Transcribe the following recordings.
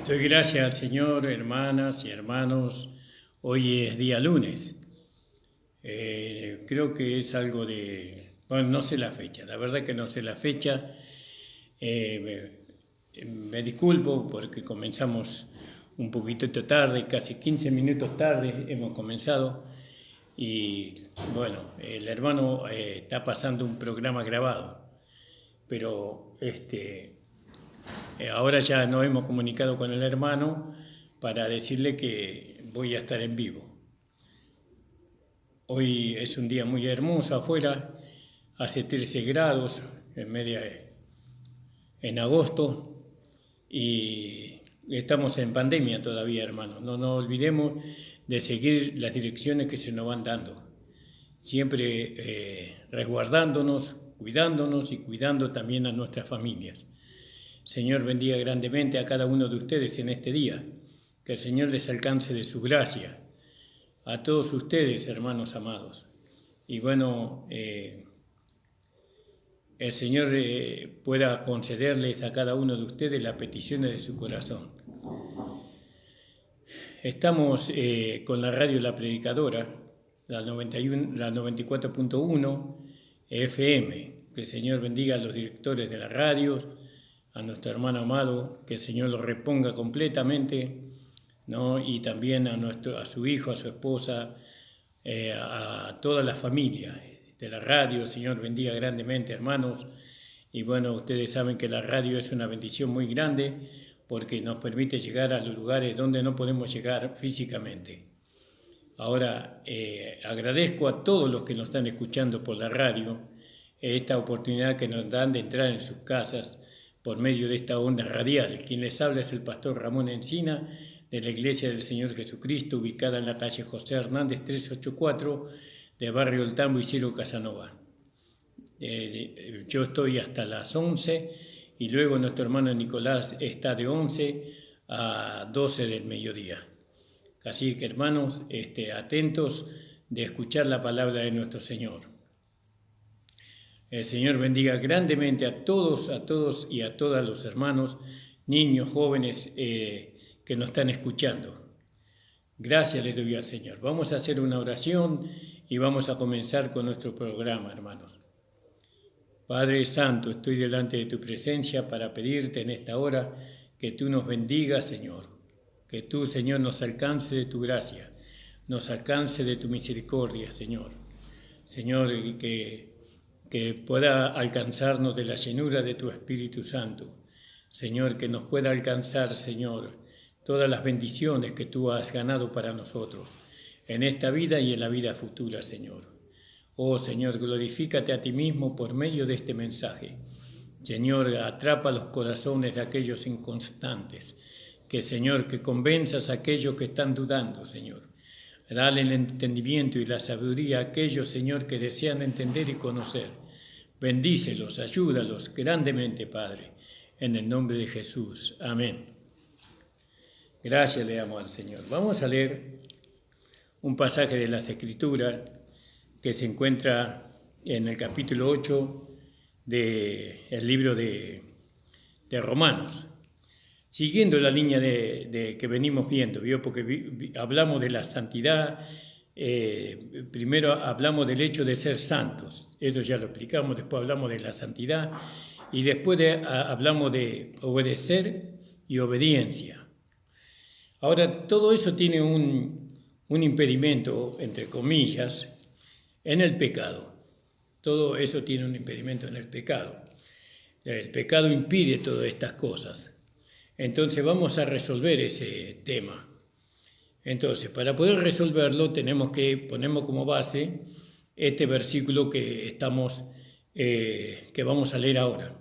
Doy gracias al Señor, hermanas y hermanos. Hoy es día lunes. Creo que es algo de... Bueno, no sé la fecha, la verdad que no sé la fecha. Me disculpo porque comenzamos un poquito tarde, casi 15 minutos tarde hemos comenzado. Y bueno, el hermano está pasando un programa grabado, pero ahora ya nos hemos comunicado con el hermano para decirle que voy a estar en vivo. Hoy es un día muy hermoso afuera, hace 13 grados en agosto y estamos en pandemia todavía, hermano. No nos olvidemos de seguir las direcciones que se nos van dando, siempre resguardándonos, cuidándonos y cuidando también a nuestras familias. Señor, bendiga grandemente a cada uno de ustedes en este día. Que el Señor les alcance de su gracia. A todos ustedes, hermanos amados. Y bueno, el Señor pueda concederles a cada uno de ustedes las peticiones de su corazón. Estamos con la radio La Predicadora, la 94.1 FM. Que el Señor bendiga a los directores de la radio, a nuestro hermano amado, que el Señor lo reponga completamente, ¿no? Y también a su hijo, a su esposa, a toda la familia de la radio. El Señor bendiga grandemente, hermanos. Y bueno, ustedes saben que la radio es una bendición muy grande porque nos permite llegar a los lugares donde no podemos llegar físicamente. Ahora, agradezco a todos los que nos están escuchando por la radio esta oportunidad que nos dan de entrar en sus casas por medio de esta onda radial. Quien les habla es el pastor Ramón Encina, de la Iglesia del Señor Jesucristo, ubicada en la calle José Hernández 384, de Barrio El Tambo y Ciro Casanova. Yo estoy hasta las 11 y luego nuestro hermano Nicolás está de 11 a 12 del mediodía. Así que, hermanos, atentos de escuchar la palabra de nuestro Señor. El Señor bendiga grandemente a todos y a todas los hermanos, niños, jóvenes que nos están escuchando. Gracias les doy al Señor. Vamos a hacer una oración y vamos a comenzar con nuestro programa, hermanos. Padre Santo, estoy delante de tu presencia para pedirte en esta hora que tú nos bendigas, Señor. Que tú, Señor, nos alcance de tu gracia, nos alcance de tu misericordia, Señor. Señor, que pueda alcanzarnos de la llenura de tu Espíritu Santo. Señor, que nos pueda alcanzar, Señor, todas las bendiciones que tú has ganado para nosotros, en esta vida y en la vida futura, Señor. Oh, Señor, glorifícate a ti mismo por medio de este mensaje. Señor, atrapa los corazones de aquellos inconstantes. Que, Señor, que convenzas a aquellos que están dudando, Señor. Dale el entendimiento y la sabiduría a aquellos, Señor, que desean entender y conocer. Bendícelos, ayúdalos grandemente, Padre, en el nombre de Jesús. Amén. Gracias le damos al Señor. Vamos a leer un pasaje de las Escrituras que se encuentra en el capítulo 8 del libro de Romanos. Siguiendo la línea de que venimos viendo, ¿vio? Porque hablamos de la santidad, primero hablamos del hecho de ser santos, eso ya lo explicamos, después hablamos de la santidad y después hablamos de obedecer y obediencia. Ahora, todo eso tiene un impedimento, entre comillas, en el pecado. Todo eso tiene un impedimento en el pecado. El pecado impide todas estas cosas. Entonces vamos a resolver ese tema. Entonces, para poder resolverlo ponemos como base este versículo que vamos a leer ahora.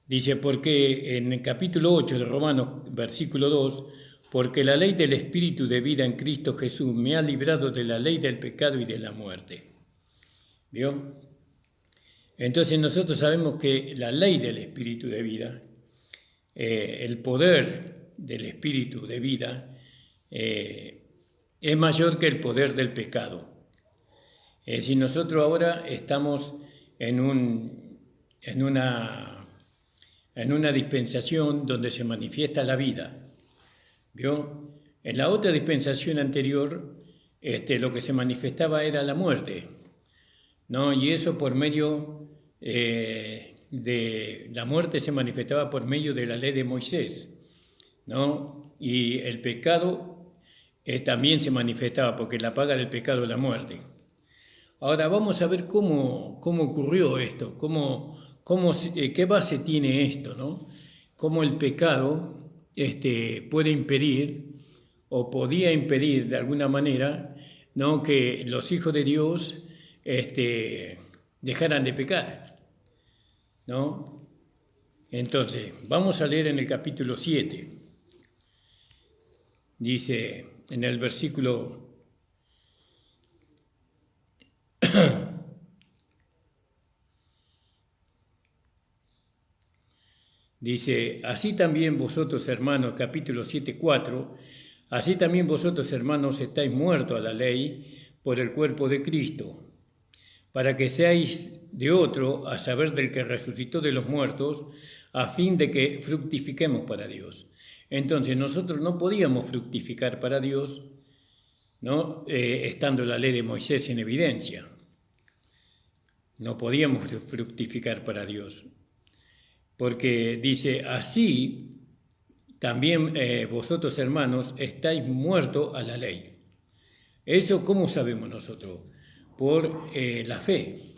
Dice, porque en el capítulo 8 de Romanos, versículo 2, porque la ley del Espíritu de vida en Cristo Jesús me ha librado de la ley del pecado y de la muerte. ¿Vio? Entonces nosotros sabemos que la ley del Espíritu de vida, el poder del Espíritu de vida, es mayor que el poder del pecado. Si nosotros ahora estamos en una en una dispensación donde se manifiesta la vida. ¿Vio? En la otra dispensación anterior, lo que se manifestaba era la muerte, ¿no? Y eso por medio de la muerte se manifestaba por medio de la ley de Moisés, ¿no? Y el pecado también se manifestaba, porque la paga del pecado es la muerte. Ahora vamos a ver cómo ocurrió esto, qué base tiene esto, ¿no? Cómo el pecado puede impedir o podía impedir de alguna manera, ¿no?, que los hijos de Dios dejaran de pecar, ¿no? Entonces, vamos a leer en el capítulo 7. Dice en el versículo dice, así también vosotros, hermanos, capítulo 7:4, así también vosotros, hermanos, estáis muertos a la ley por el cuerpo de Cristo, para que seáis de otro, a saber del que resucitó de los muertos, a fin de que fructifiquemos para Dios. Entonces nosotros no podíamos fructificar para Dios, ¿no?, estando la ley de Moisés en evidencia. No podíamos fructificar para Dios. Porque dice, así también vosotros, hermanos, estáis muertos a la ley. ¿Eso cómo sabemos nosotros? Por la fe.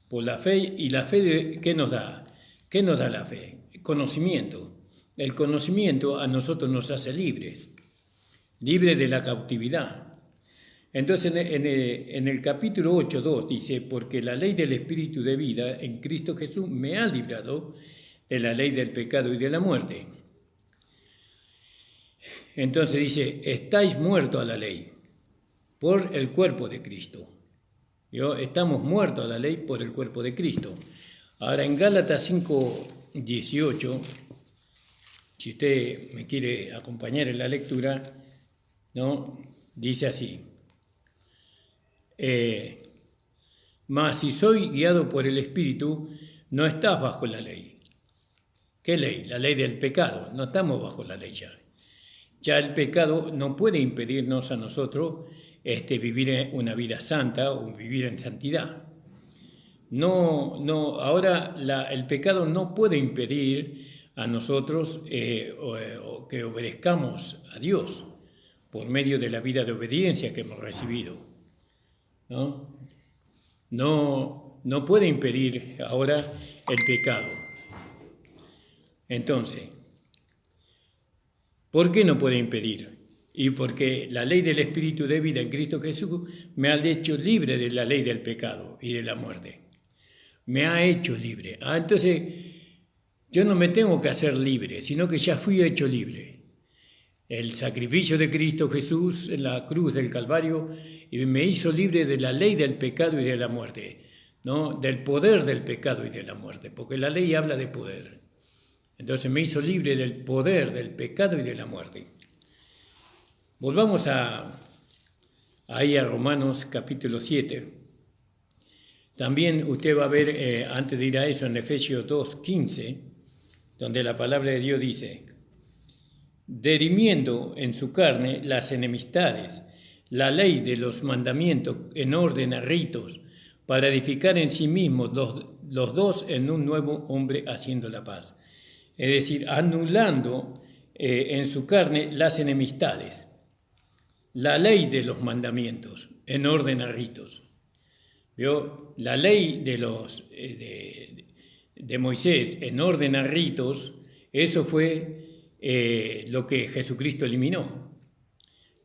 Por la fe, y la fe, ¿qué nos da? ¿Qué nos da la fe? Conocimiento. El conocimiento a nosotros nos hace libres de la cautividad. Entonces en el capítulo 8:2 dice, porque la ley del Espíritu de vida en Cristo Jesús me ha librado de la ley del pecado y de la muerte. Entonces dice, estáis muertos a la ley por el cuerpo de Cristo. Estamos muertos a la ley por el cuerpo de Cristo. Ahora en Gálatas 5:18, si usted me quiere acompañar en la lectura, ¿no?, dice así, mas si soy guiado por el Espíritu, no estás bajo la ley. ¿Qué ley? La ley del pecado. No estamos bajo la ley ya. Ya el pecado no puede impedirnos a nosotros vivir una vida santa o vivir en santidad. Ahora el pecado no puede impedir a nosotros o que obedezcamos a Dios por medio de la vida de obediencia que hemos recibido, no puede impedir ahora el pecado. Entonces, ¿por qué no puede impedir? Y porque la ley del Espíritu de vida en Cristo Jesús me ha hecho libre de la ley del pecado y de la muerte. Me ha hecho libre. Entonces, yo no me tengo que hacer libre, sino que ya fui hecho libre. El sacrificio de Cristo Jesús en la cruz del Calvario me hizo libre de la ley del pecado y de la muerte, ¿no?, del poder del pecado y de la muerte, porque la ley habla de poder. Entonces me hizo libre del poder del pecado y de la muerte. Volvamos ahí a Romanos capítulo 7. También usted va a ver, antes de ir a eso, en Efesios 2:15, donde la palabra de Dios dice, dirimiendo en su carne las enemistades, la ley de los mandamientos en orden a ritos, para edificar en sí mismos los dos en un nuevo hombre haciendo la paz. Es decir, anulando en su carne las enemistades, la ley de los mandamientos en orden a ritos. ¿Vio? La ley de Moisés en orden a ritos, eso fue lo que Jesucristo eliminó.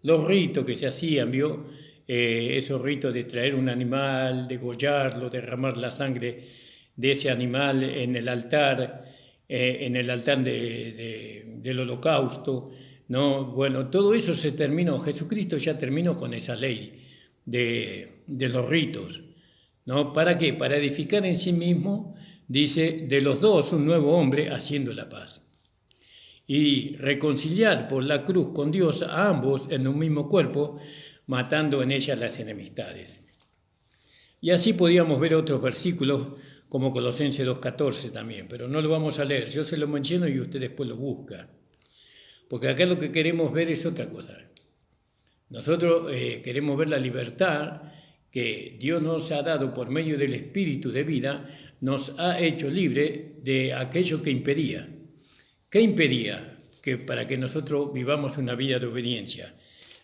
Los ritos que se hacían, ¿vio? Esos ritos de traer un animal, degollarlo, derramar la sangre de ese animal en el altar del holocausto, ¿no? Bueno, todo eso se terminó. Jesucristo ya terminó con esa ley de los ritos, ¿no? ¿Para qué? Para edificar en sí mismo, dice, de los dos un nuevo hombre haciendo la paz. Y reconciliar por la cruz con Dios a ambos en un mismo cuerpo, matando en ella las enemistades. Y así podíamos ver otros versículos, como Colosenses 2:14 también, pero no lo vamos a leer, yo se lo menciono y usted después lo busca, porque acá lo que queremos ver es otra cosa. Nosotros queremos ver la libertad que Dios nos ha dado por medio del Espíritu de vida, nos ha hecho libre de aquello que impedía. ¿Qué impedía? Que para que nosotros vivamos una vida de obediencia.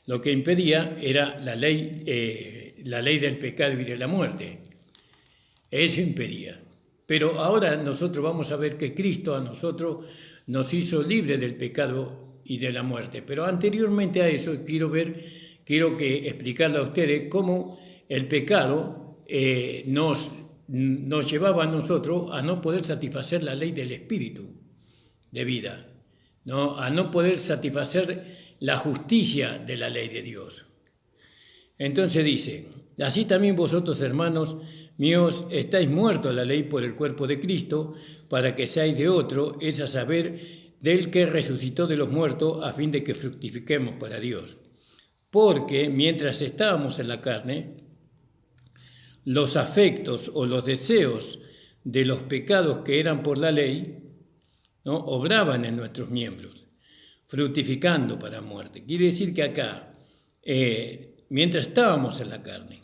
Lo que impedía era la ley del pecado y de la muerte. Eso impedía. Pero ahora nosotros vamos a ver que Cristo a nosotros nos hizo libre del pecado y de la muerte. Pero anteriormente a eso quiero que explicarle a ustedes cómo el pecado nos llevaba a nosotros a no poder satisfacer la ley del Espíritu de vida, ¿no? A no poder satisfacer la justicia de la ley de Dios. Entonces dice, así también vosotros, hermanos míos, estáis muertos a la ley por el cuerpo de Cristo, para que seáis de otro, es a saber, del que resucitó de los muertos, a fin de que fructifiquemos para Dios. Porque mientras estábamos en la carne, los afectos o los deseos de los pecados que eran por la ley, ¿no?, obraban en nuestros miembros, fructificando para muerte. Quiere decir que acá, mientras estábamos en la carne,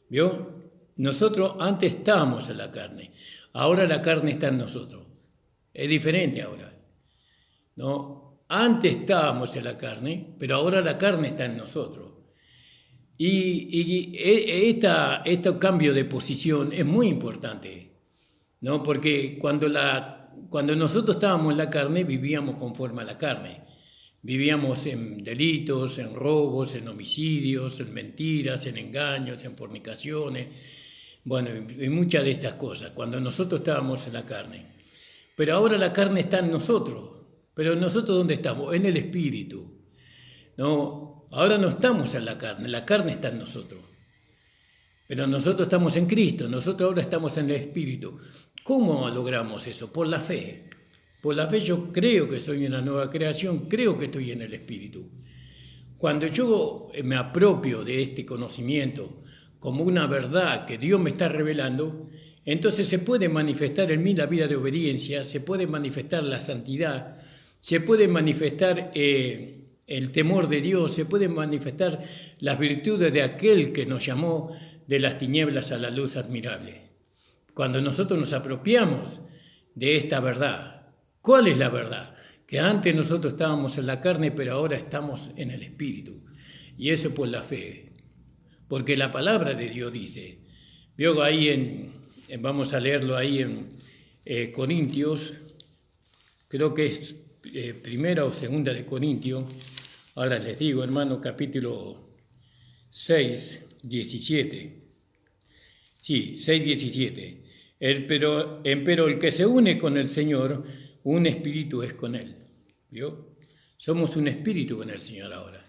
¿vio? Nosotros antes estábamos en la carne, ahora la carne está en nosotros. Es diferente ahora, ¿no? Antes estábamos en la carne, pero ahora la carne está en nosotros. Y este cambio de posición es muy importante, ¿no? Porque cuando nosotros estábamos en la carne, vivíamos conforme a la carne. Vivíamos en delitos, en robos, en homicidios, en mentiras, en engaños, en fornicaciones, bueno, y muchas de estas cosas, cuando nosotros estábamos en la carne. Pero ahora la carne está en nosotros. ¿Pero nosotros dónde estamos? En el Espíritu, ¿no? Ahora no estamos en la carne está en nosotros. Pero nosotros estamos en Cristo, nosotros ahora estamos en el Espíritu. ¿Cómo logramos eso? Por la fe. Por la fe yo creo que soy una nueva creación, creo que estoy en el Espíritu. Cuando yo me apropio de este conocimiento como una verdad que Dios me está revelando, entonces se puede manifestar en mí la vida de obediencia, se puede manifestar la santidad, se puede manifestar el temor de Dios, se pueden manifestar las virtudes de aquel que nos llamó de las tinieblas a la luz admirable. Cuando nosotros nos apropiamos de esta verdad, ¿cuál es la verdad? Que antes nosotros estábamos en la carne, pero ahora estamos en el Espíritu. Y eso por la fe. Porque la palabra de Dios dice, veo ahí vamos a leerlo ahí en Corintios, creo que es primera o segunda de Corintios. Ahora les digo, hermano, capítulo 6, 17. Sí, 6, 17. Pero el que se une con el Señor, un espíritu es con Él. ¿Vio? Somos un espíritu con el Señor ahora.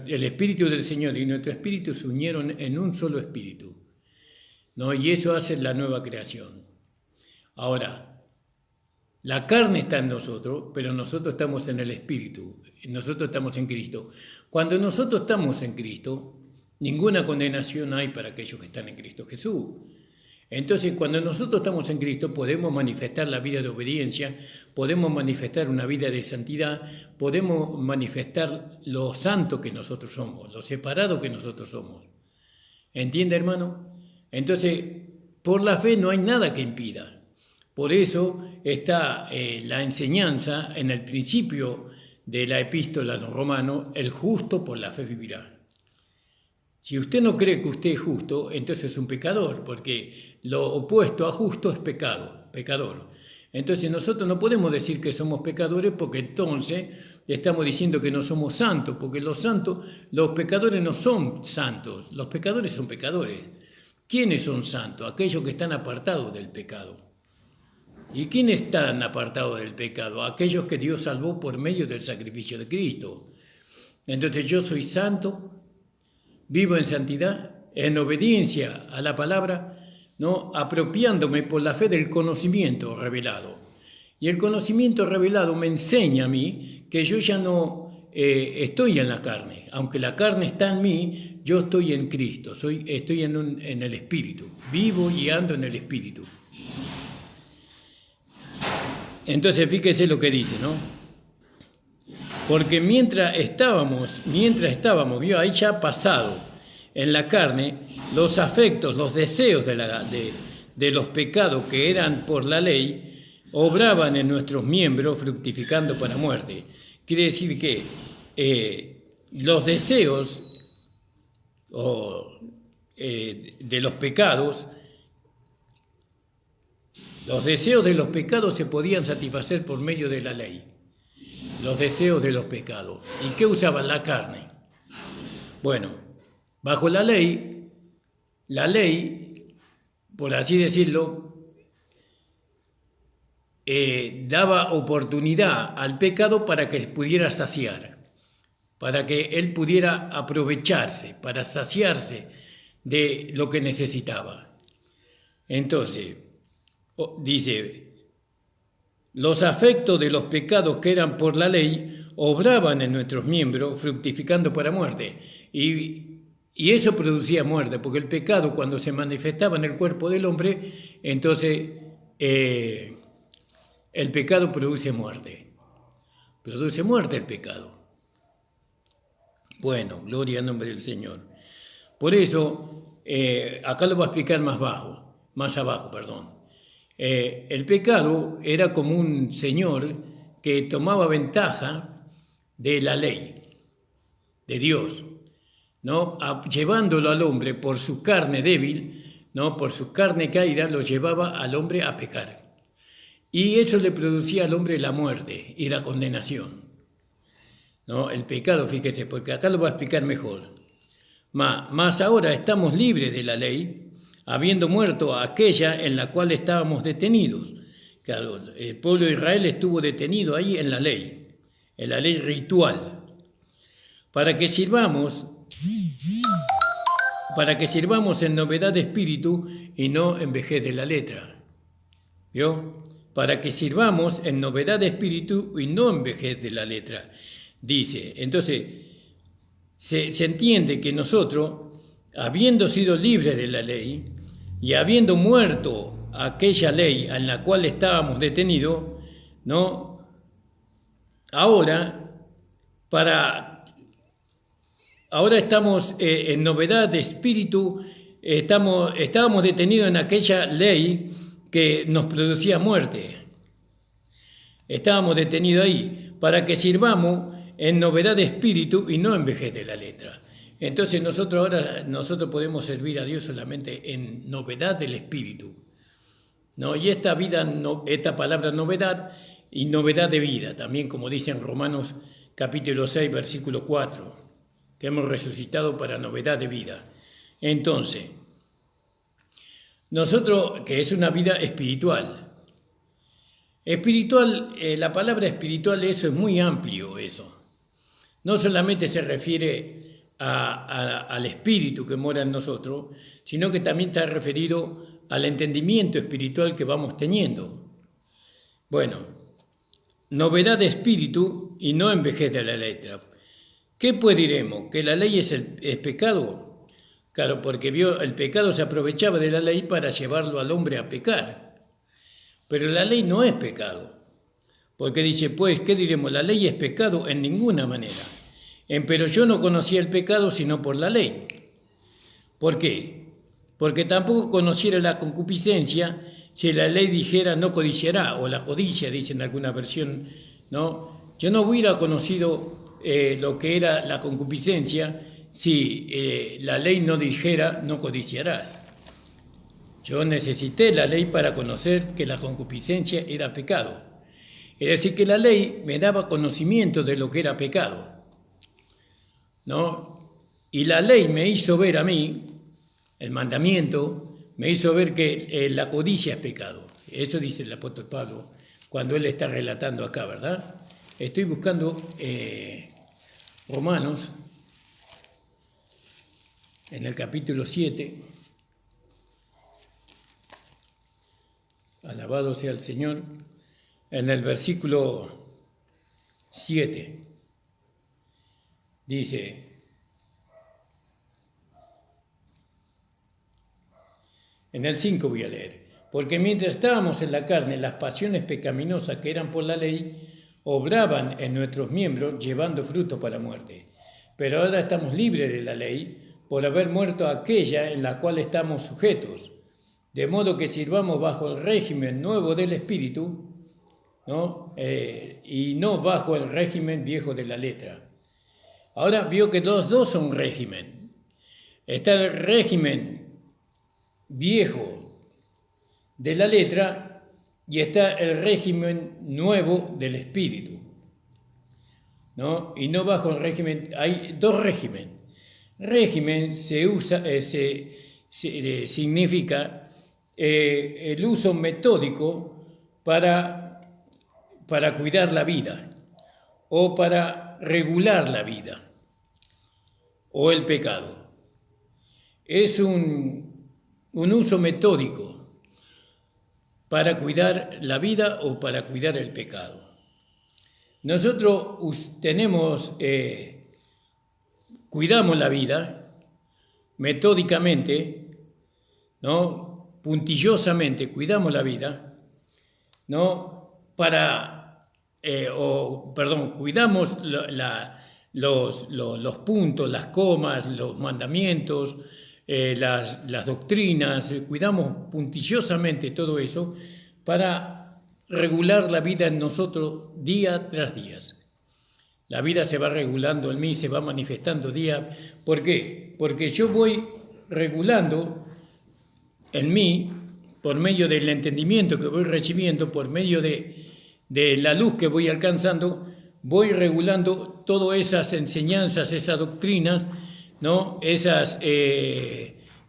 El espíritu del Señor y nuestro espíritu se unieron en un solo espíritu, ¿no? Y eso hace la nueva creación. Ahora, la carne está en nosotros, pero nosotros estamos en el Espíritu, nosotros estamos en Cristo. Cuando nosotros estamos en Cristo, ninguna condenación hay para aquellos que están en Cristo Jesús. Entonces, cuando nosotros estamos en Cristo, podemos manifestar la vida de obediencia, podemos manifestar una vida de santidad, podemos manifestar lo santo que nosotros somos, lo separado que nosotros somos. ¿Entiende, hermano? Entonces, por la fe no hay nada que impida. Por eso está la enseñanza en el principio de la epístola a los romanos, el justo por la fe vivirá. Si usted no cree que usted es justo, entonces es un pecador, porque lo opuesto a justo es pecado, pecador. Entonces nosotros no podemos decir que somos pecadores porque entonces estamos diciendo que no somos santos, porque los pecadores no son santos, los pecadores son pecadores. ¿Quiénes son santos? Aquellos que están apartados del pecado. ¿Y quiénes están apartados del pecado? Aquellos que Dios salvó por medio del sacrificio de Cristo. Entonces yo soy santo, vivo en santidad, en obediencia a la palabra, ¿no? Apropiándome por la fe del conocimiento revelado. Y el conocimiento revelado me enseña a mí que yo ya no estoy en la carne. Aunque la carne está en mí, yo estoy en Cristo, estoy en el Espíritu, vivo y ando en el Espíritu. Entonces fíjese lo que dice, ¿no? Porque mientras estábamos, ¿vio? Ahí ya ha pasado en la carne, los afectos, los deseos de los pecados que eran por la ley, obraban en nuestros miembros fructificando para muerte. Quiere decir que los deseos de los pecados, se podían satisfacer por medio de la ley. Los deseos de los pecados. ¿Y qué usaban? La carne. Bueno, bajo la ley, por así decirlo, daba oportunidad al pecado para que pudiera saciar, para que él pudiera aprovecharse, para saciarse de lo que necesitaba. Entonces, dice, los afectos de los pecados que eran por la ley obraban en nuestros miembros, fructificando para muerte. Y eso producía muerte, porque el pecado cuando se manifestaba en el cuerpo del hombre, entonces el pecado produce muerte. Produce muerte el pecado. Bueno, gloria al nombre del Señor. Por eso, acá lo voy a explicar más abajo. El pecado era como un señor que tomaba ventaja de la ley, de Dios, ¿no? Llevándolo al hombre por su carne débil, ¿no? Por su carne caída, lo llevaba al hombre a pecar. Y eso le producía al hombre la muerte y la condenación, ¿no? El pecado, fíjese, porque acá lo voy a explicar mejor. Más ahora estamos libres de la ley, habiendo muerto a aquella en la cual estábamos detenidos. Claro, el pueblo de Israel estuvo detenido ahí en la ley ritual, para que sirvamos en novedad de espíritu y no en vejez de la letra. ¿Vio? Para que sirvamos en novedad de espíritu y no en vejez de la letra. Dice, entonces, se entiende que nosotros, habiendo sido libres de la ley y habiendo muerto aquella ley en la cual estábamos detenidos, ¿no? Ahora estamos en novedad de espíritu, estábamos detenidos en aquella ley que nos producía muerte. Estábamos detenidos ahí para que sirvamos en novedad de espíritu y no en vejez de la letra. Entonces nosotros podemos servir a Dios solamente en novedad del espíritu, ¿no? Y esta palabra novedad y novedad de vida, también como dice en Romanos capítulo 6, versículo 4, que hemos resucitado para novedad de vida. Entonces, nosotros, que es una vida espiritual, la palabra espiritual, eso es muy amplio, eso. No solamente se refiere al espíritu que mora en nosotros, sino que también está referido al entendimiento espiritual que vamos teniendo. Bueno, novedad de espíritu y no en vejez de la letra. ¿Qué pues diremos? ¿Que la ley es pecado? Claro, porque el pecado se aprovechaba de la ley para llevarlo al hombre a pecar. Pero la ley no es pecado. Porque dice, pues, ¿qué diremos? La ley es pecado en ninguna manera. Pero yo no conocía el pecado sino por la ley. ¿Por qué? Porque tampoco conociera la concupiscencia si la ley dijera no codiciará, o la codicia, dice en alguna versión, ¿no? Yo no hubiera conocido lo que era la concupiscencia si la ley no dijera no codiciarás. Yo necesité la ley para conocer que la concupiscencia era pecado. Es decir, que la ley me daba conocimiento de lo que era pecado, ¿no? Y la ley me hizo ver a mí, el mandamiento, me hizo ver que la codicia es pecado. Eso dice el apóstol Pablo cuando él está relatando acá, ¿verdad? Estoy buscando Romanos, en el capítulo 7. Alabado sea el Señor. En el versículo 7 dice, En el 5 voy a leer. Porque mientras estábamos en la carne, las pasiones pecaminosas que eran por la ley obraban en nuestros miembros llevando fruto para muerte. Pero ahora estamos libres de la ley por haber muerto a aquella en la cual estamos sujetos, de modo que sirvamos bajo el régimen nuevo del Espíritu, ¿no? Y no bajo el régimen viejo de la letra. Ahora vio que los dos son régimen. Está el régimen viejo de la letra y está el régimen nuevo del Espíritu, ¿no? Y no bajo el régimen, hay dos regímenes. Régimen significa el uso metódico para cuidar la vida o para regular la vida o el pecado. Es un uso metódico para cuidar la vida o para cuidar el pecado. Nosotros cuidamos la vida metódicamente, ¿no? Puntillosamente cuidamos la vida, ¿no? Cuidamos los puntos, las comas, los mandamientos, las doctrinas, cuidamos puntillosamente todo eso para regular la vida en nosotros día tras día. La vida se va regulando en mí, se va manifestando día. ¿Por qué? Porque yo voy regulando en mí, por medio del entendimiento que voy recibiendo, por medio de la luz que voy alcanzando, voy regulando todas esas enseñanzas, esas doctrinas, ¿no? Esas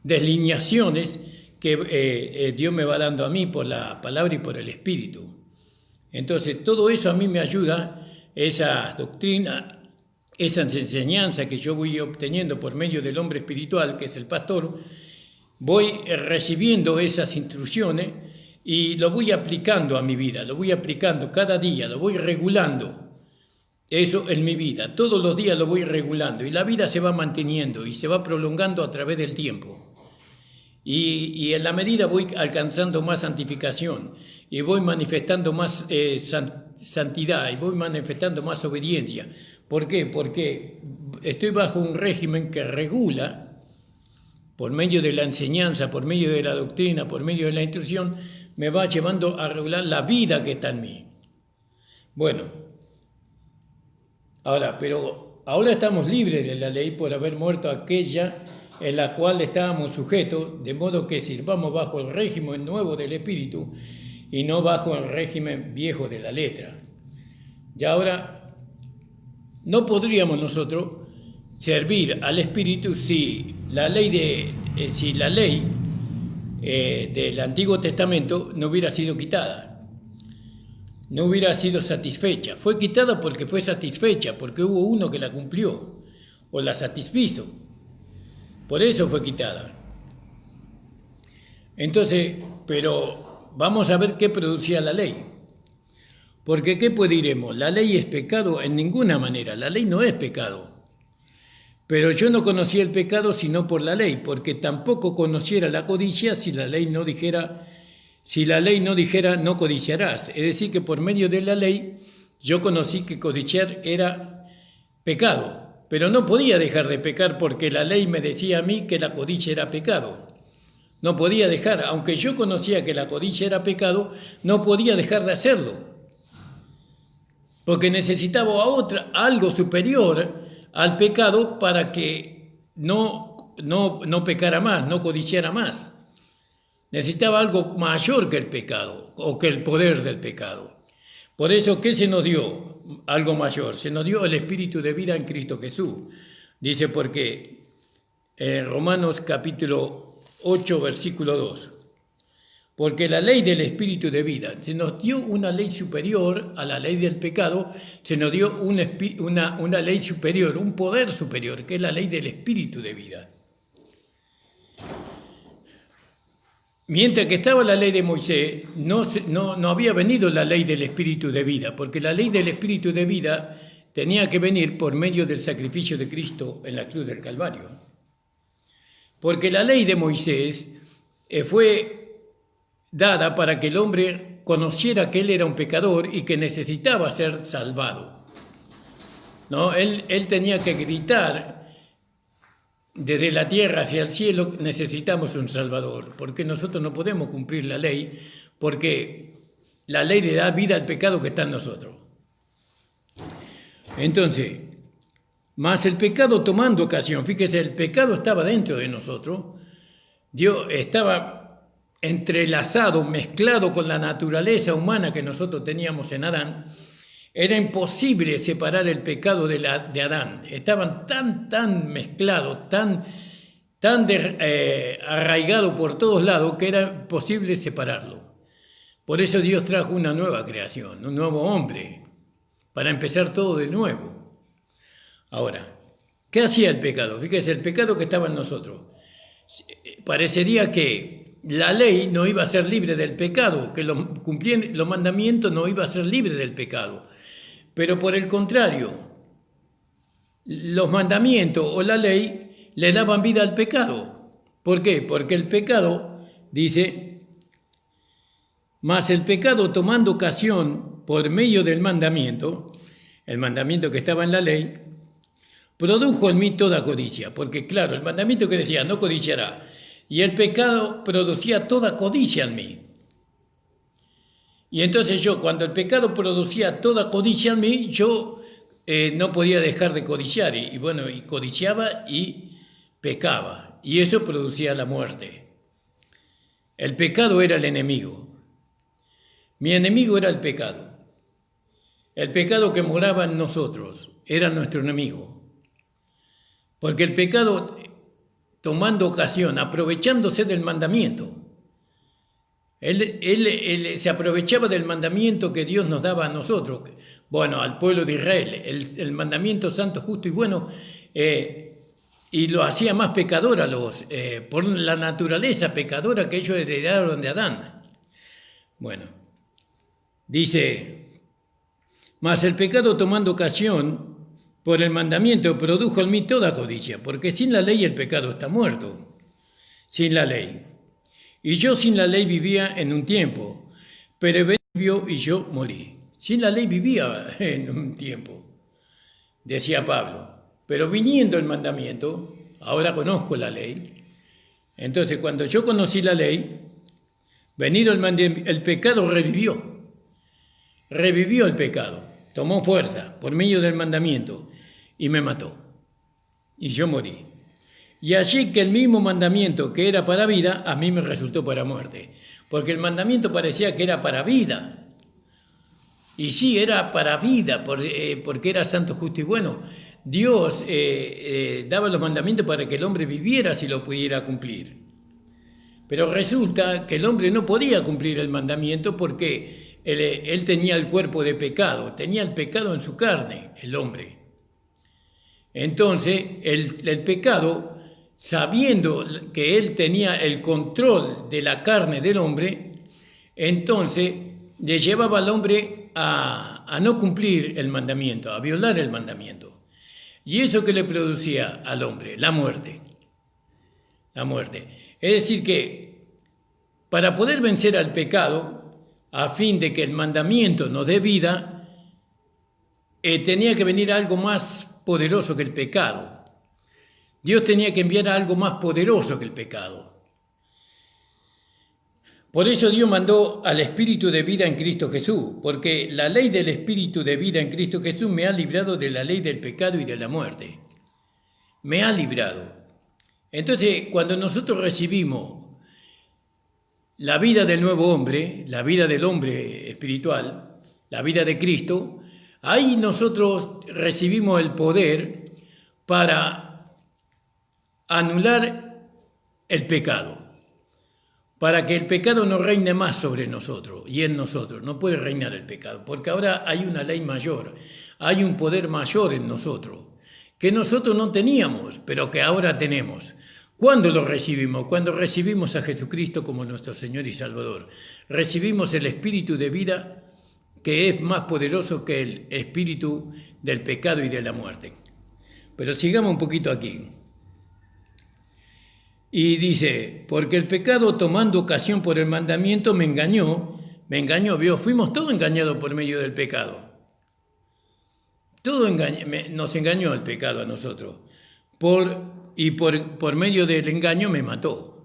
deslineaciones que Dios me va dando a mí por la palabra y por el Espíritu. Entonces, todo eso a mí me ayuda, esa doctrina, esas enseñanzas que yo voy obteniendo por medio del hombre espiritual, que es el pastor, voy recibiendo esas instrucciones y lo voy aplicando a mi vida, lo voy aplicando cada día, lo voy regulando. Eso en mi vida, todos los días lo voy regulando y la vida se va manteniendo y se va prolongando a través del tiempo. Y en la medida voy alcanzando más santificación y voy manifestando más santidad y voy manifestando más obediencia. ¿Por qué? Porque estoy bajo un régimen que regula, por medio de la enseñanza, por medio de la doctrina, por medio de la instrucción, me va llevando a regular la vida que está en mí. Bueno, ahora estamos libres de la ley por haber muerto aquella en la cual estábamos sujetos, de modo que sirvamos bajo el régimen nuevo del Espíritu y no bajo el régimen viejo de la letra. Y ahora no podríamos nosotros servir al Espíritu si la ley del Antiguo Testamento no hubiera sido quitada, no hubiera sido satisfecha. Fue quitada porque fue satisfecha, porque hubo uno que la cumplió o la satisfizo. Por eso fue quitada. Entonces, pero vamos a ver qué producía la ley. Porque ¿qué diremos? ¿La ley es pecado? En ninguna manera, la ley no es pecado. Pero yo no conocía el pecado sino por la ley, porque tampoco conociera la codicia si la ley no dijera no codiciarás. Es decir, que por medio de la ley yo conocí que codiciar era pecado. Pero no podía dejar de pecar porque la ley me decía a mí que la codicia era pecado. No podía dejar, aunque yo conocía que la codicia era pecado, no podía dejar de hacerlo. Porque necesitaba algo superior al pecado para que no pecara más, no codiciara más. Necesitaba algo mayor que el pecado o que el poder del pecado. Por eso, ¿qué se nos dio? Algo mayor. Se nos dio el Espíritu de vida en Cristo Jesús. Dice porque en Romanos capítulo 8, versículo 2. Porque la ley del Espíritu de vida, se nos dio una ley superior a la ley del pecado, se nos dio una ley superior, un poder superior, que es la ley del Espíritu de vida. Mientras que estaba la ley de Moisés, no había venido la ley del Espíritu de vida, porque la ley del Espíritu de vida tenía que venir por medio del sacrificio de Cristo en la cruz del Calvario. Porque la ley de Moisés fue dada para que el hombre conociera que él era un pecador y que necesitaba ser salvado. ¿No? Él tenía que gritar desde la tierra hacia el cielo: necesitamos un Salvador, porque nosotros no podemos cumplir la ley, porque la ley le da vida al pecado que está en nosotros. Entonces, más el pecado tomando ocasión, fíjese, el pecado estaba dentro de nosotros, Dios estaba entrelazado, mezclado con la naturaleza humana que nosotros teníamos en Adán. Era imposible separar el pecado de Adán. Estaban tan mezclados, tan arraigados por todos lados, que era imposible separarlo. Por eso Dios trajo una nueva creación, un nuevo hombre, para empezar todo de nuevo. Ahora, ¿qué hacía el pecado? Fíjese, el pecado que estaba en nosotros. Parecería que la ley no iba a ser libre del pecado, que cumplir los mandamientos no iba a ser libre del pecado. Pero por el contrario, los mandamientos o la ley le daban vida al pecado. ¿Por qué? Porque el pecado, dice, mas el pecado tomando ocasión por medio del mandamiento, el mandamiento que estaba en la ley, produjo en mí toda codicia. Porque claro, el mandamiento que decía, no codiciará, y el pecado producía toda codicia en mí. Y entonces yo, cuando el pecado producía toda codicia en mí, yo no podía dejar de codiciar. Y codiciaba y pecaba. Y eso producía la muerte. El pecado era el enemigo. Mi enemigo era el pecado. El pecado que moraba en nosotros era nuestro enemigo. Porque el pecado, tomando ocasión, aprovechándose del mandamiento, él se aprovechaba del mandamiento que Dios nos daba a nosotros, al pueblo de Israel, el mandamiento santo, justo y bueno, y lo hacía más pecador por la naturaleza pecadora que ellos heredaron de Adán. Dice, mas el pecado tomando ocasión por el mandamiento produjo en mí toda codicia, porque sin la ley el pecado está muerto, sin la ley. Y yo sin la ley vivía en un tiempo, pero vivió y yo morí. Sin la ley vivía en un tiempo, decía Pablo, pero viniendo el mandamiento, ahora conozco la ley. Entonces, cuando yo conocí la ley, venido el pecado revivió el pecado, tomó fuerza por medio del mandamiento y me mató, y yo morí. Y así que el mismo mandamiento que era para vida, a mí me resultó para muerte. Porque el mandamiento parecía que era para vida. Y sí, era para vida, porque era santo, justo y bueno. Dios daba los mandamientos para que el hombre viviera si lo pudiera cumplir. Pero resulta que el hombre no podía cumplir el mandamiento porque él tenía el cuerpo de pecado, tenía el pecado en su carne, el hombre. Entonces, el pecado, sabiendo que él tenía el control de la carne del hombre, entonces le llevaba al hombre a no cumplir el mandamiento, a violar el mandamiento. ¿Y eso que le producía al hombre? La muerte. La muerte. Es decir que para poder vencer al pecado, a fin de que el mandamiento nos dé vida, tenía que venir algo más poderoso que el pecado. Dios tenía que enviar algo más poderoso que el pecado. Por eso Dios mandó al Espíritu de vida en Cristo Jesús, porque la ley del Espíritu de vida en Cristo Jesús me ha librado de la ley del pecado y de la muerte. Me ha librado. Entonces, cuando nosotros recibimos la vida del nuevo hombre, la vida del hombre espiritual, la vida de Cristo, ahí nosotros recibimos el poder para anular el pecado, para que el pecado no reine más sobre nosotros y en nosotros. No puede reinar el pecado, porque ahora hay una ley mayor, hay un poder mayor en nosotros, que nosotros no teníamos, pero que ahora tenemos. ¿Cuándo lo recibimos? Cuando recibimos a Jesucristo como nuestro Señor y Salvador. Recibimos el Espíritu de vida, que es más poderoso que el espíritu del pecado y de la muerte. Pero sigamos un poquito aquí. Y dice, porque el pecado tomando ocasión por el mandamiento me engañó, vio, fuimos todos engañados por medio del pecado. Nos engañó el pecado a nosotros. Por medio del engaño me mató.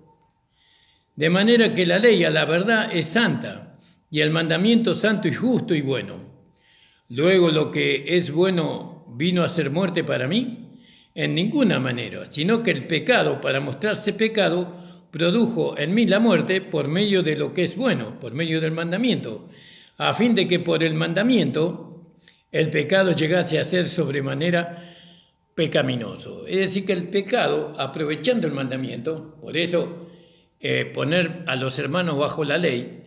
De manera que la ley a la verdad es santa, y el mandamiento santo y justo y bueno. Luego lo que es bueno vino a ser muerte para mí, en ninguna manera, sino que el pecado, para mostrarse pecado, produjo en mí la muerte por medio de lo que es bueno, por medio del mandamiento, a fin de que por el mandamiento el pecado llegase a ser sobremanera pecaminoso. Es decir, que el pecado, aprovechando el mandamiento, por eso poner a los hermanos bajo la ley,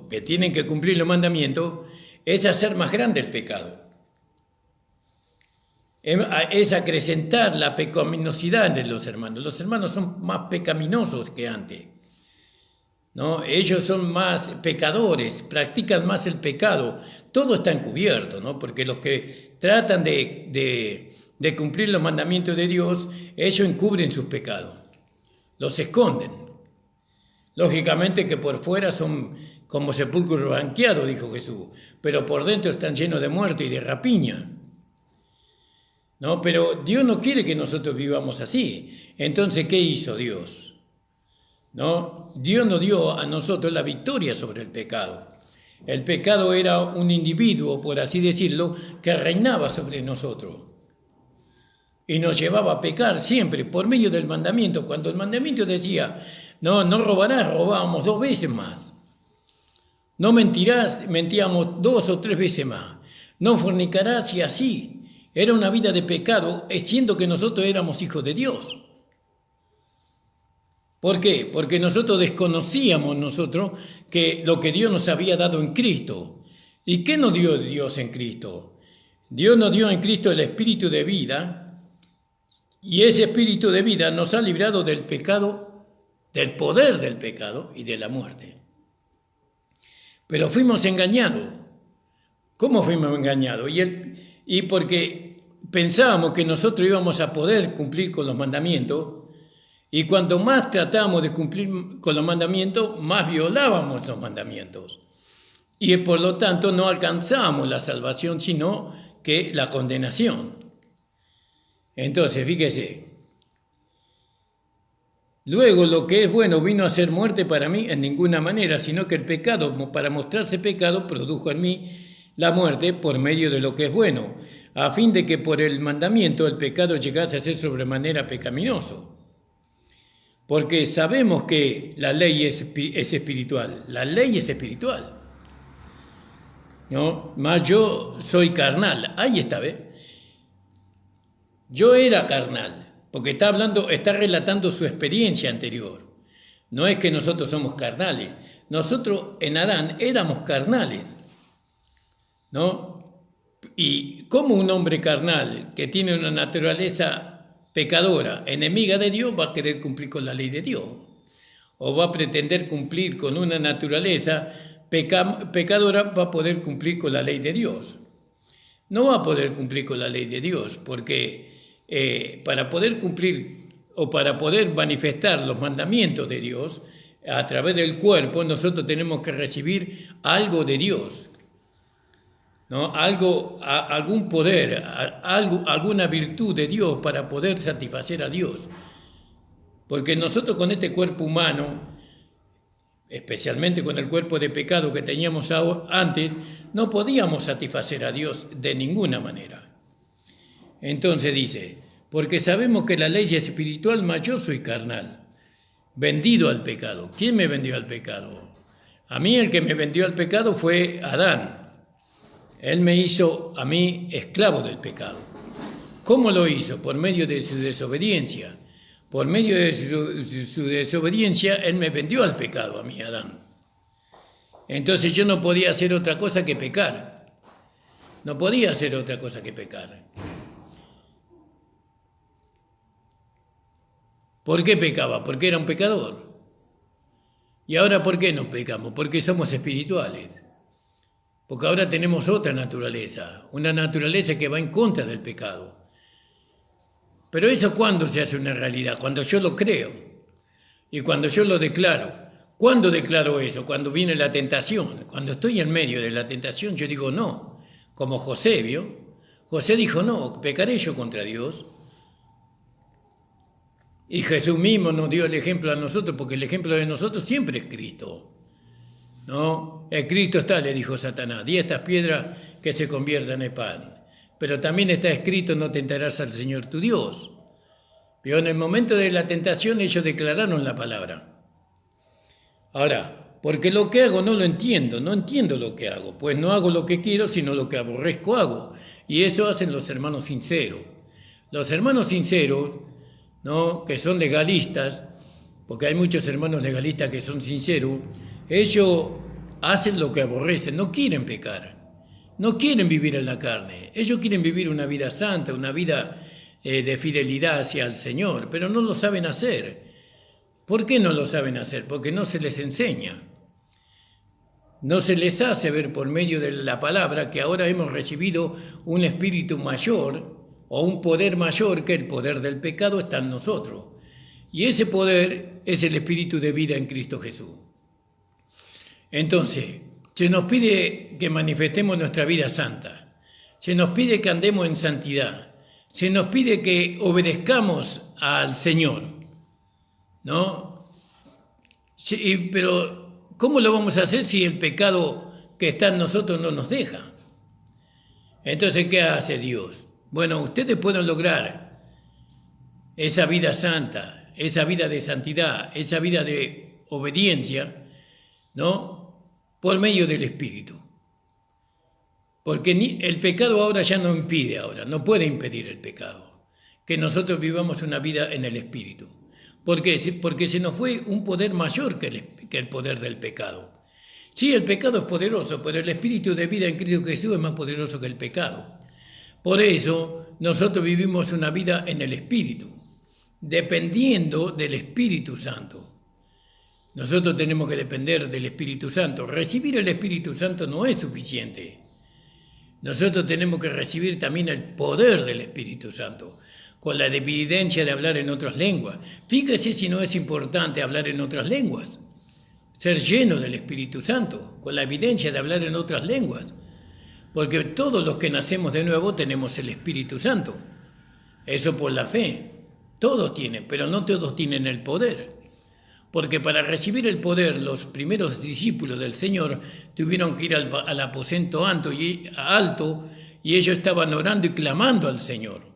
que tienen que cumplir los mandamientos, es hacer más grande el pecado. Es acrecentar la pecaminosidad de los hermanos. Los hermanos son más pecaminosos que antes, ¿no? Ellos son más pecadores, practican más el pecado. Todo está encubierto, ¿no? Porque los que tratan de cumplir los mandamientos de Dios, ellos encubren sus pecados, los esconden. Lógicamente que por fuera son como sepulcros blanqueados, dijo Jesús, pero por dentro están llenos de muerte y de rapiña. ¿No? Pero Dios no quiere que nosotros vivamos así. Entonces, ¿qué hizo Dios? ¿No? Dios nos dio a nosotros la victoria sobre el pecado. El pecado era un individuo, por así decirlo, que reinaba sobre nosotros y nos llevaba a pecar siempre por medio del mandamiento. Cuando el mandamiento decía, no robarás, robábamos 2 veces más. No mentirás, mentíamos 2 o 3 veces más. No fornicarás, y así. Era una vida de pecado, siendo que nosotros éramos hijos de Dios. ¿Por qué? Porque nosotros desconocíamos que lo que Dios nos había dado en Cristo. ¿Y qué nos dio Dios en Cristo? Dios nos dio en Cristo el espíritu de vida, y ese espíritu de vida nos ha librado del pecado, del poder del pecado y de la muerte. Pero fuimos engañados. ¿Cómo fuimos engañados? Y porque pensábamos que nosotros íbamos a poder cumplir con los mandamientos, y cuanto más tratábamos de cumplir con los mandamientos, más violábamos los mandamientos. Y por lo tanto no alcanzábamos la salvación, sino que la condenación. Entonces, fíjese, luego lo que es bueno vino a ser muerte para mí en ninguna manera, sino que el pecado, para mostrarse pecado, produjo en mí la muerte por medio de lo que es bueno, a fin de que por el mandamiento el pecado llegase a ser sobremanera pecaminoso. Porque sabemos que la ley es espiritual, la ley es espiritual, ¿no? Mas yo soy carnal, ahí está, ¿ves? Yo era carnal, porque está relatando su experiencia anterior. No es que nosotros somos carnales, nosotros en Adán éramos carnales, ¿no? Y como un hombre carnal que tiene una naturaleza pecadora, enemiga de Dios, va a querer cumplir con la ley de Dios, o va a pretender cumplir con una naturaleza pecadora, va a poder cumplir con la ley de Dios. No va a poder cumplir con la ley de Dios, porque para poder cumplir o para poder manifestar los mandamientos de Dios a través del cuerpo, nosotros tenemos que recibir algo de Dios, ¿no? Algún poder, alguna virtud de Dios para poder satisfacer a Dios. Porque nosotros con este cuerpo humano, especialmente con el cuerpo de pecado que teníamos antes, no podíamos satisfacer a Dios de ninguna manera. Entonces dice, porque sabemos que la ley es espiritual, mas yo soy carnal, vendido al pecado. ¿Quién me vendió al pecado? A mí el que me vendió al pecado fue Adán. Él me hizo a mí esclavo del pecado. ¿Cómo lo hizo? Por medio de su desobediencia. Por medio de su desobediencia, Él me vendió al pecado, a mí, Adán. Entonces yo no podía hacer otra cosa que pecar. No podía hacer otra cosa que pecar. ¿Por qué pecaba? Porque era un pecador. ¿Y ahora por qué no pecamos? Porque somos espirituales. Porque ahora tenemos otra naturaleza, una naturaleza que va en contra del pecado. Pero eso, ¿cuándo se hace una realidad? Cuando yo lo creo y cuando yo lo declaro. ¿Cuándo declaro eso? Cuando viene la tentación. Cuando estoy en medio de la tentación, yo digo no. Como José, ¿vio? José dijo no, pecaré yo contra Dios. Y Jesús mismo nos dio el ejemplo a nosotros, porque el ejemplo de nosotros siempre es Cristo. ¿No? El Cristo está, le dijo Satanás, di estas piedras que se conviertan en pan. Pero también está escrito, no tentarás al Señor tu Dios. Pero en el momento de la tentación ellos declararon la palabra. Ahora, porque lo que hago no lo entiendo, no entiendo lo que hago, pues no hago lo que quiero, sino lo que aborrezco hago. Y eso hacen los hermanos sinceros. Los hermanos sinceros, ¿no?, que son legalistas, porque hay muchos hermanos legalistas que son sinceros, ellos hacen lo que aborrecen, no quieren pecar, no quieren vivir en la carne, ellos quieren vivir una vida santa, una vida de fidelidad hacia el Señor, pero no lo saben hacer. ¿Por qué no lo saben hacer? Porque no se les enseña. No se les hace ver por medio de la palabra que ahora hemos recibido un espíritu mayor o un poder mayor, que el poder del pecado está en nosotros. Y ese poder es el espíritu de vida en Cristo Jesús. Entonces, se nos pide que manifestemos nuestra vida santa. Se nos pide que andemos en santidad. Se nos pide que obedezcamos al Señor. ¿No? Sí, pero ¿cómo lo vamos a hacer si el pecado que está en nosotros no nos deja? Entonces, ¿qué hace Dios? Bueno, ustedes pueden lograr esa vida santa, esa vida de santidad, esa vida de obediencia, ¿no?, por medio del Espíritu. Porque el pecado ahora ya no impide, no puede impedir el pecado, que nosotros vivamos una vida en el Espíritu. ¿Por qué? Porque se nos fue un poder mayor que el poder del pecado. Sí, el pecado es poderoso, pero el espíritu de vida en Cristo Jesús es más poderoso que el pecado. Por eso nosotros vivimos una vida en el Espíritu, dependiendo del Espíritu Santo. Nosotros tenemos que depender del Espíritu Santo. Recibir el Espíritu Santo no es suficiente. Nosotros tenemos que recibir también el poder del Espíritu Santo, con la evidencia de hablar en otras lenguas. Fíjese si no es importante hablar en otras lenguas, ser lleno del Espíritu Santo, con la evidencia de hablar en otras lenguas, porque todos los que nacemos de nuevo tenemos el Espíritu Santo, eso por la fe, todos tienen, pero no todos tienen el poder, porque para recibir el poder los primeros discípulos del Señor tuvieron que ir al aposento alto y ellos estaban orando y clamando al Señor,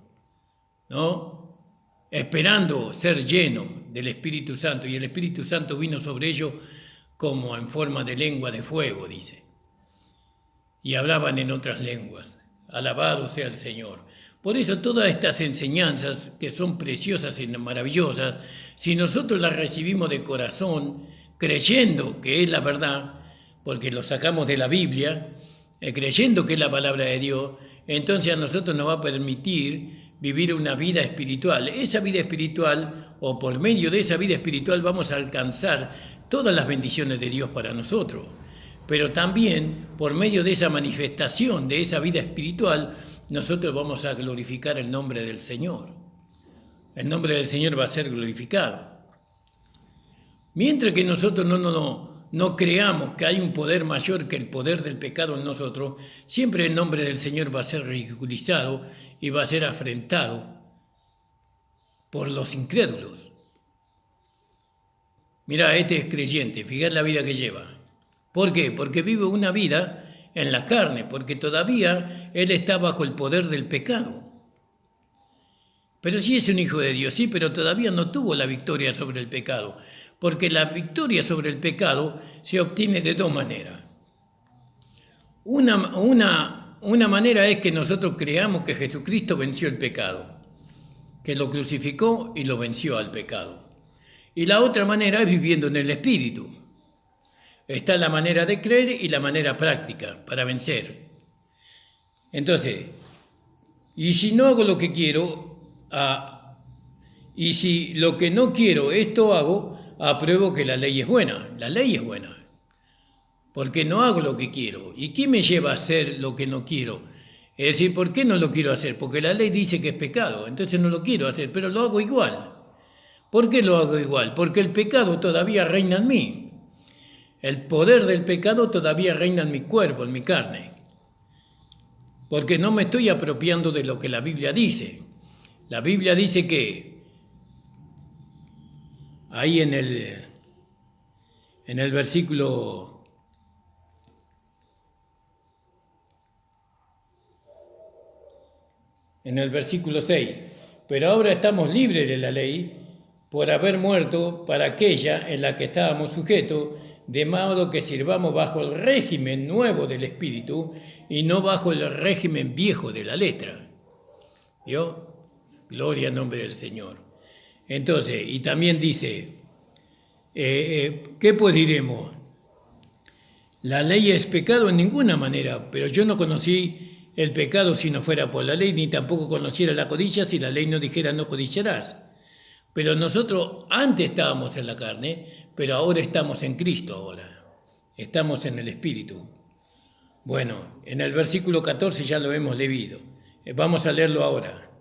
¿no?, esperando ser lleno del Espíritu Santo, y el Espíritu Santo vino sobre ellos como en forma de lengua de fuego, dice, y hablaban en otras lenguas. Alabado sea el Señor. Por eso todas estas enseñanzas, que son preciosas y maravillosas, si nosotros las recibimos de corazón, creyendo que es la verdad, porque lo sacamos de la Biblia, creyendo que es la palabra de Dios, entonces a nosotros nos va a permitir vivir una vida espiritual. Esa vida espiritual, o por medio de esa vida espiritual, vamos a alcanzar todas las bendiciones de Dios para nosotros. Pero también, por medio de esa manifestación, de esa vida espiritual, nosotros vamos a glorificar el nombre del Señor. El nombre del Señor va a ser glorificado. Mientras que nosotros no creamos que hay un poder mayor que el poder del pecado en nosotros, siempre el nombre del Señor va a ser ridiculizado y va a ser afrentado por los incrédulos. Mirá, este es creyente, fíjate la vida que lleva. ¿Por qué? Porque vive una vida en la carne, porque todavía él está bajo el poder del pecado. Pero sí es un hijo de Dios, sí, pero todavía no tuvo la victoria sobre el pecado, porque la victoria sobre el pecado se obtiene de dos maneras. Una manera es que nosotros creamos que Jesucristo venció el pecado, que lo crucificó y lo venció al pecado. Y la otra manera es viviendo en el Espíritu. Está la manera de creer y la manera práctica para vencer. Entonces, y si no hago lo que quiero, y si lo que no quiero esto hago, apruebo que la ley es buena. La ley es buena, porque no hago lo que quiero. ¿Y qué me lleva a hacer lo que no quiero? Es decir, ¿por qué no lo quiero hacer? Porque la ley dice que es pecado, entonces no lo quiero hacer, pero lo hago igual. ¿Por qué lo hago igual? Porque el pecado todavía reina en mí. El poder del pecado todavía reina en mi cuerpo, en mi carne. Porque no me estoy apropiando de lo que la Biblia dice. La Biblia dice que ahí en el versículo en el versículo 6, pero ahora estamos libres de la ley por haber muerto para aquella en la que estábamos sujetos, de modo que sirvamos bajo el régimen nuevo del Espíritu y no bajo el régimen viejo de la letra. ¿Vio? Gloria al nombre del Señor. Entonces, y también dice, ¿qué pues diremos? La ley es pecado en ninguna manera, pero yo no conocí el pecado si no fuera por la ley, ni tampoco conociera la codicia si la ley no dijera no codiciarás. Pero nosotros antes estábamos en la carne, pero ahora estamos en Cristo ahora. Estamos en el Espíritu. Bueno, en el versículo 14 ya lo hemos leído. Vamos a leerlo ahora.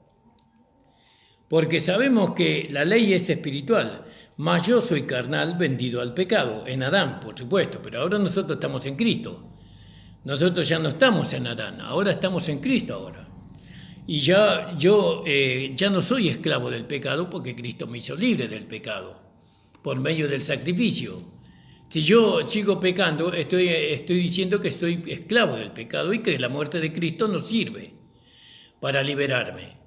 Porque sabemos que la ley es espiritual, mas yo soy carnal vendido al pecado, en Adán, por supuesto, pero ahora nosotros estamos en Cristo. Nosotros ya no estamos en Adán, ahora estamos en Cristo ahora. Y yo ya no soy esclavo del pecado porque Cristo me hizo libre del pecado por medio del sacrificio. Si yo sigo pecando, estoy diciendo que soy esclavo del pecado y que la muerte de Cristo no sirve para liberarme.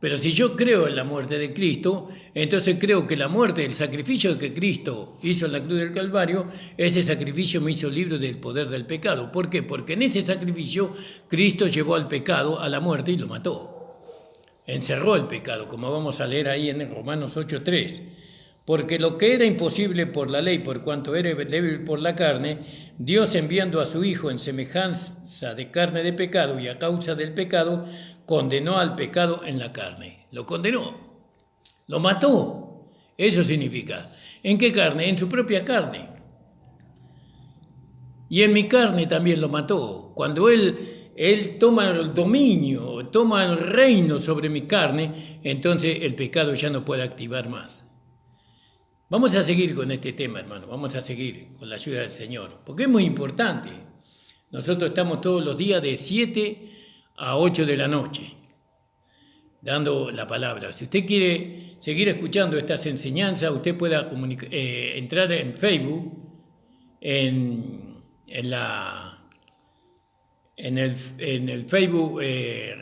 Pero si yo creo en la muerte de Cristo, entonces creo que la muerte, el sacrificio que Cristo hizo en la cruz del Calvario, ese sacrificio me hizo libre del poder del pecado. ¿Por qué? Porque en ese sacrificio Cristo llevó al pecado, a la muerte y lo mató. Encerró el pecado, como vamos a leer ahí en Romanos 8:3. Porque lo que era imposible por la ley, por cuanto era débil por la carne, Dios enviando a su Hijo en semejanza de carne de pecado y a causa del pecado, condenó al pecado en la carne. Lo condenó, lo mató. Eso significa. ¿En qué carne? En su propia carne. Y en mi carne también lo mató. Cuando Él toma el dominio, toma el reino sobre mi carne, entonces el pecado ya no puede activar más. Vamos a seguir con este tema, hermano. Vamos a seguir con la ayuda del Señor. Porque es muy importante. Nosotros estamos todos los días de 7 a 8 de la noche, dando la palabra. Si usted quiere seguir escuchando estas enseñanzas, usted pueda entrar en Facebook, en el Facebook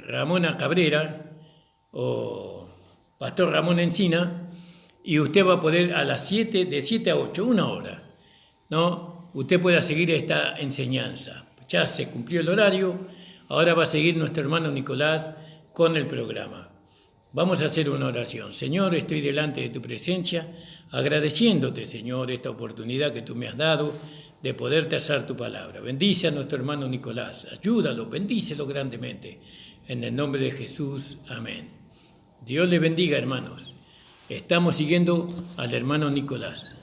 Ramona Cabrera o Pastor Ramón Encina, y usted va a poder de 7 a 8, 1 hora, ¿no? Usted pueda seguir esta enseñanza. Ya se cumplió el horario. Ahora va a seguir nuestro hermano Nicolás con el programa. Vamos a hacer una oración. Señor, estoy delante de tu presencia, agradeciéndote, Señor, esta oportunidad que tú me has dado de poder trazar tu palabra. Bendice a nuestro hermano Nicolás, ayúdalo, bendícelo grandemente. En el nombre de Jesús, amén. Dios le bendiga, hermanos. Estamos siguiendo al hermano Nicolás.